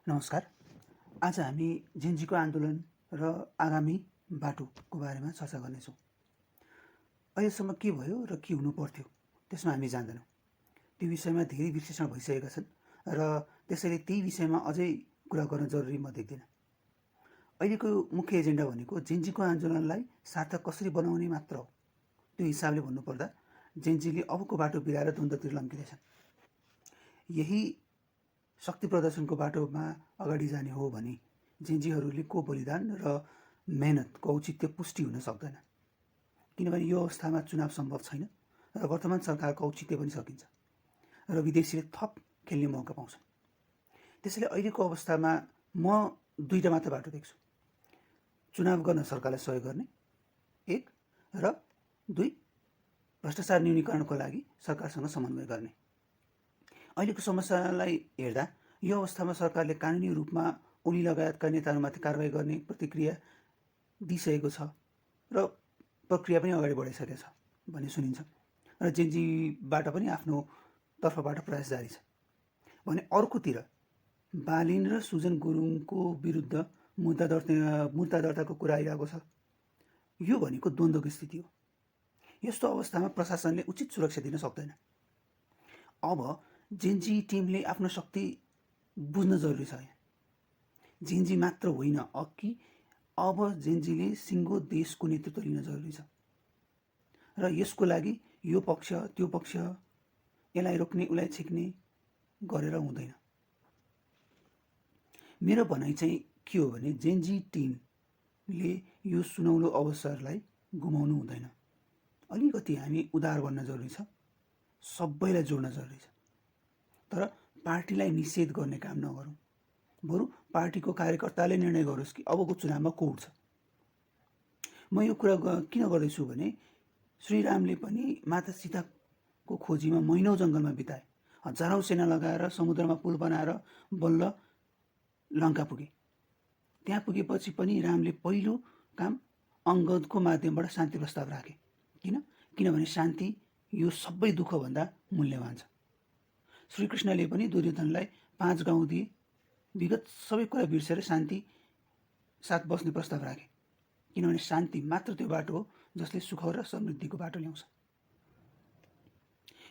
नमस्कार। आज हामी जेनजीको आन्दोलन र आगामी बाटोको बारेमा चर्चा गर्नेछौँ। अहिलेसम्म के भयो र के हुनु पर्थ्यो त्यसमा हामी जान्दैनौँ। त्यो विषयमा धेरै विश्लेषण भइसकेका छन् र त्यसैले त्यही विषयमा अझै कुरा गर्न जरुरी म देख्दिनँ। अहिलेको मुख्य एजेन्डा भनेको जेनजीको आन्दोलनलाई सार्थक कसरी बनाउने मात्र हो। त्यो हिसाबले भन्नुपर्दा जेनजीले अबको बाटो बिराएर द्वन्द्वतिर लम्किँदैछन्। यही शक्ति प्रदर्शनको बाटोमा अगाडि जाने हो भने जेनजीहरूले को बलिदान र मेहनतको औचित्य पुष्टि हुन सक्दैन, किनभने यो अवस्थामा चुनाव सम्भव छैन र वर्तमान सरकारको औचित्य पनि सकिन्छ र विदेशीले थप खेल्ने मौका पाउँछन्। त्यसैले अहिलेको अवस्थामा म दुईटा मात्र बाटो देख्छु। चुनाव गर्न सरकारलाई सहयोग गर्ने एक, र दुई, भ्रष्टाचार न्यूनीकरणको लागि सरकारसँग समन्वय गर्ने। अहिलेको समस्यालाई हेर्दा यो अवस्थामा सरकारले कानुनी रूपमा उनी लगायतका नेताहरूमाथि कारबाही गर्ने प्रतिक्रिया दिइसकेको छ र प्रक्रिया पनि अगाडि बढाइसकेको छ भन्ने सुनिन्छ र जेनजीबाट पनि आफ्नो तर्फबाट प्रयास जारी छ भने अर्कोतिर बालिन र सुजन गुरुङको विरुद्ध मुद्दा दर्ताको कुरा आइरहेको छ। यो भनेको द्वन्द्वको स्थिति हो। यस्तो अवस्थामा प्रशासनले उचित सुरक्षा दिन सक्दैन। अब जेनजी टिमले आफ्नो शक्ति बुझ्न जरुरी छ। जेनजी मात्र होइन, अब जेनजीले सिङ्गो देशको नेतृत्व लिन जरुरी छ र यसको लागि यो पक्ष त्यो पक्ष, यसलाई रोक्ने उसलाई छेक्ने गरेर हुँदैन। मेरो भनाइ चाहिँ के हो भने जेनजी टिमले यो सुनौलो अवसरलाई गुमाउनु हुँदैन। अलिकति हामी उदार बन्न जरुरी छ, सबैलाई जोड्न जरुरी छ, तर पार्टीलाई निषेध गर्ने काम नगरौँ। बरु पार्टीको कार्यकर्ताले निर्णय गरोस् कि अबको चुनावमा को उठ्छ। म यो कुरा किन गर्दैछु भने श्रीरामले पनि माता सीताको खोजीमा महिनौँ जङ्गलमा बिताए। हजारौँ सेना लगाएर समुद्रमा पुल बनाएर बल्ल लङ्का पुगे। त्यहाँ पुगेपछि पनि रामले पहिलो काम अङ्गदको माध्यमबाट शान्ति प्रस्ताव राखे। किनभने शान्ति यो सबै दुःखभन्दा मूल्यवान छ। श्रीकृष्णले पनि दुर्योधनलाई 5 गाउँ दिए, विगत सबै कुरा बिर्सेर शान्ति साथ बस्ने प्रस्ताव राखे, किनभने शान्ति मात्र त्यो बाटो हो जसले सुख र समृद्धिको बाटो ल्याउँछ।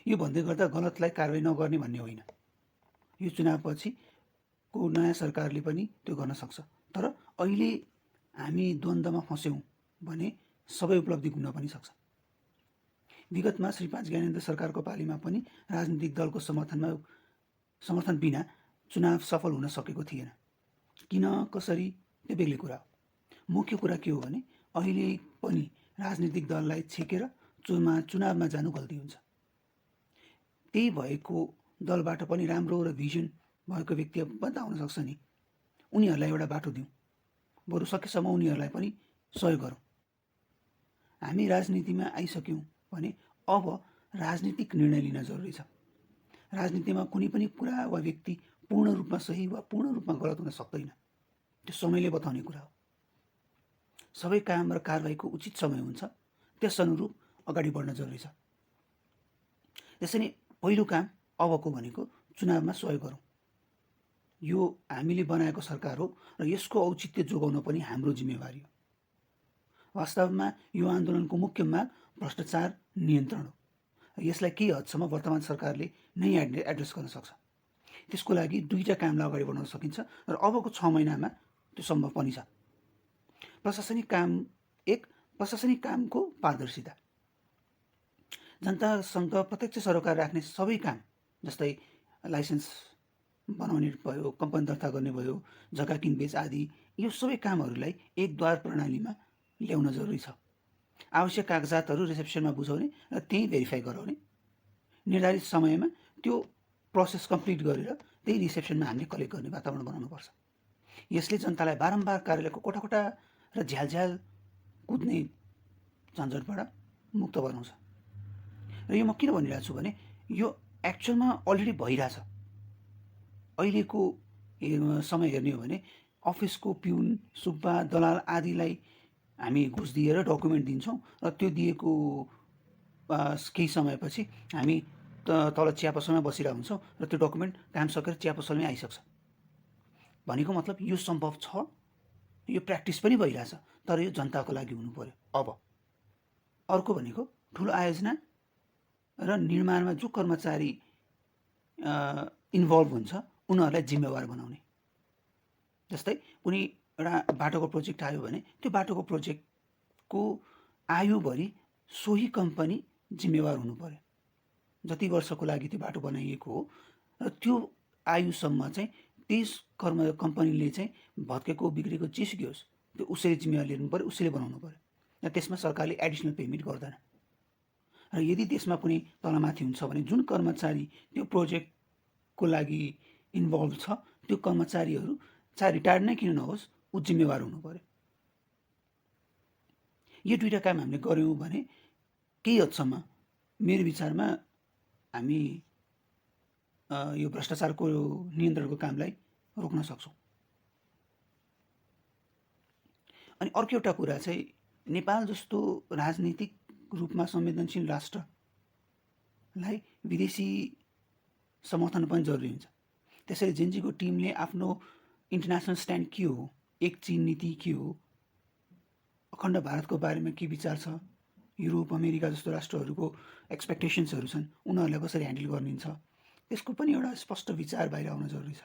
यो भन्दै गर्दा गलतलाई कारवाही नगर्ने भन्ने होइन। यो चुनावपछिको नयाँ सरकारले पनि त्यो गर्न सक्छ, तर अहिले हामी द्वन्द्वमा फस्यौँ भने सबै उपलब्धि गुम्न पनि सक्छ। विगतमा श्री 5 ज्ञानेन्द्र सरकारको पालीमा पनि राजनीतिक दलको समर्थन बिना चुनाव सफल हुन सकेको थिएन। किन कसरी त्यो बेग्लै कुरा हो। मुख्य कुरा के हो भने अहिले पनि राजनीतिक दललाई छेकेर चुनावमा जानु गल्ती हुन्छ। त्यही भएको दलबाट पनि राम्रो र भिजन भएको व्यक्ति बन्द आउन सक्छ नि। उनीहरूलाई एउटा बाटो दिउँ, बरु सकेसम्म उनीहरूलाई पनि सहयोग गरौँ। हामी राजनीतिमा आइसक्यौँ भने अब राजनीतिक निर्णय लिन जरुरी छ। राजनीतिमा कुनै पनि कुरा वा व्यक्ति पूर्ण रूपमा सही वा पूर्ण रूपमा गलत हुन सक्दैन। त्यो समयले बताउने कुरा हो। सबै काम र कारबाहीको उचित समय हुन्छ, त्यस अनुरूप अगाडि बढ्न जरुरी छ। त्यसैले पहिलो काम अबको भनेको चुनावमा सहयोग गरौँ। यो हामीले बनाएको सरकार हो र यसको औचित्य जोगाउन पनि हाम्रो जिम्मेवारी हो। वास्तवमा यो आन्दोलनको मुख्य माग भ्रष्टाचार नियन्त्रण हो। यसलाई केही हदसम्म वर्तमान सरकारले नै एड्रेस गर्न सक्छ। त्यसको लागि दुईटा कामलाई अगाडि बढाउन सकिन्छ र अबको 6 महिनामा त्यो सम्भव पनि छ। प्रशासनिक कामको पारदर्शिता, जनतासँग प्रत्यक्ष सरोकार राख्ने सबै काम, जस्तै लाइसेन्स बनाउने भयो, कम्पनी दर्ता गर्ने भयो, जग्गा किनबेच आदि, यो सबै कामहरूलाई एक द्वार प्रणालीमा ल्याउन जरुरी छ। आवश्यक कागजातहरू रिसेप्सनमा बुझाउने र त्यहीँ भेरिफाई गराउने, निर्धारित समयमा त्यो प्रोसेस कम्प्लिट गरेर त्यही रिसेप्सनमा हामीले कलेक्ट गर्ने वातावरण बनाउनुपर्छ। यसले जनतालाई बारम्बार कार्यालयको कोठा र झ्याल कुद्ने झन्झटबाट मुक्त बनाउँछ। र यो म किन भनिरहेको छु भने यो एक्चुअलमा अलरेडी भइरहेछ। अहिलेको समय हेर्ने हो भने अफिसको पिउन, सुब्बा, दलाल आदिलाई हामी घुस दिएर डकुमेन्ट दिन्छौँ र त्यो दिएको केही समयपछि हामी तल चिया पसलमा बसिरहेको हुन्छौँ र त्यो डकुमेन्ट काम सकेर चिया पसलमै आइसक्छ। भनेको मतलब यो सम्भव छ, यो प्र्याक्टिस पनि भइरहेछ, तर यो जनताको लागि हुनु पर्यो। अब अर्को भनेको ठुलो आयोजना र निर्माणमा जो कर्मचारी इन्भल्भ हुन्छ उनीहरूलाई जिम्मेवार बनाउने। जस्तै कुनै एउटा बाटोको प्रोजेक्ट आयो भने त्यो बाटोको प्रोजेक्टको आयुभरि सोही कम्पनी जिम्मेवार हुनु पर्यो। जति वर्षको लागि त्यो बाटो बनाइएको हो र त्यो आयुसम्म चाहिँ त्यस कम्पनीले चाहिँ भत्केको बिग्रेको जेसुकै होस् त्यो उसैले जिम्मेवारी लिनु पर्यो, उसैले बनाउनु पर्यो र त्यसमा सरकारले एडिसनल पेमेन्ट गर्दैन। र यदि त्यसमा कुनै तलमाथि हुन्छ भने जुन कर्मचारी त्यो प्रोजेक्टको लागि इन्भल्भ छ त्यो कर्मचारीहरू चाहे रिटायर्ड नै किन नहोस् ऊ जिम्मेवार हुनु पर्यो। यो दुईवटा काम हामीले गऱ्यौँ भने केही हदसम्म मेरो विचारमा हामी यो भ्रष्टाचारको नियन्त्रणको कामलाई रोक्न सक्छौँ। अनि अर्को एउटा कुरा चाहिँ नेपाल जस्तो राजनीतिक रूपमा संवेदनशील राष्ट्रलाई विदेशी समर्थन पनि जरुरी हुन्छ। त्यसैले जेनजीको टिमले आफ्नो इन्टरनेसनल स्ट्यान्ड के हो, एक चीन नीति के हो, अखण्ड भारतको बारेमा के विचार छ, युरोप अमेरिका जस्तो राष्ट्रहरूको एक्सपेक्टेसन्सहरू छन् उनीहरूलाई कसरी ह्यान्डल गरिन्छ, त्यसको पनि एउटा स्पष्ट विचार बाहिर आउन जरुरी छ।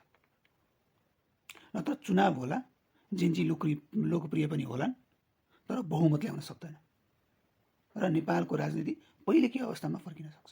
नत्र चुनाव होला, जेनजी लोकप्रिय पनि होलान् तर बहुमत ल्याउन सक्दैन र नेपालको राजनीति पहिलेकै अवस्थामा फर्किन सक्छ।